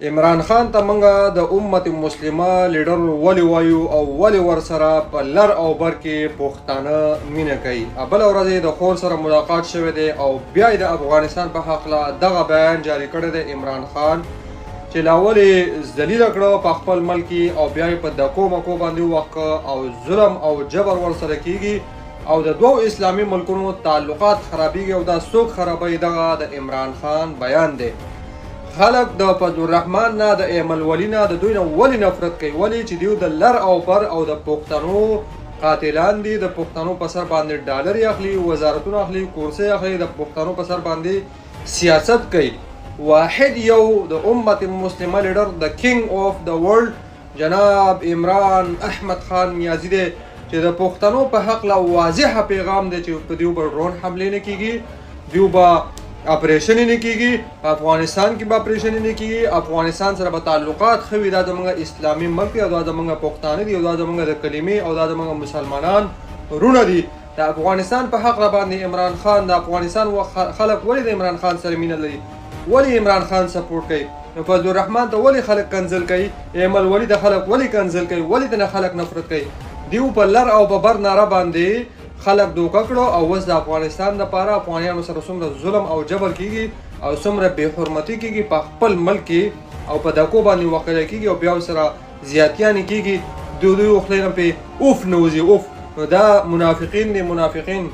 عمران خان ته موږ د امت مسلمه لیډر ولې وایو او ولې ورسره په لر او بر کې پښتانه مینه کوي. بله ورځ د خور سره ملاقات شوی دی او بیا د افغانستان په هکله دغه بیان جاری کړی دی عمران خان چې لا ولې ذلیله کړه په خپل ملک او بیا یې په دکو مکو باندې وواهه او ظلم او جبر ورسره کیږي او د دوو اسلامي ملکونو تعلقات خرابیږي او دا څوک خرابوي دغه د عمران خان بیان دی. خلق د فضل الرحمن نه د ایمل ولی نه د دوی نه ولې نفرت کوي؟ ولې چې دوی د لر او بر او د پښتنو قاتلان دي، د پښتنو په سر باندې ډالر اخلي، وزارتونه اخلي، کورسۍ اخلي، د پښتنو په سر باندې سیاست کوي. واحد یو د امت مسلمه لیډر د کینګ اف د ورلد جناب عمران احمد خان نیازی دی چې د پښتنو په حق لا واضح پیغام دی چې په دیو پر ډرون حملې نه کیږي، دیو به اپریشن نه کیږي، افغانستان کې به اپریشن نه کیږي، افغانستان سره به تعلقات خوي. دا زموږ اسلامي ملک دی او دا زموږ پښتانه دي او دا زموږ د کلمې او دا زموږ مسلمانان رونه دي. د افغانستان په حق باندې عمران خان د افغانستان خلک ولې د عمران خان سره مینه لري؟ ولې عمران خان سپورټ کوي؟ فضل الرحمن ته ولې خلک کنزل کوي؟ ایمل ولی د خلک ولې کنزل کوي؟ ولې د خلک نفرت کوي؟ دیو په لر او په بر ناره باندې خلق دوکه کړو او اوس د افغانستان لپاره افغانانو سره څومره ظلم او جبر کیږي او څومره بې حرمتي کیږي په خپل ملک کې او په دکو باندې وقایع کیږي او بیا سره زیاتیانې کیږي. دوی خپل په اوف نوځي اوف. نو دا منافقین دي، منافقین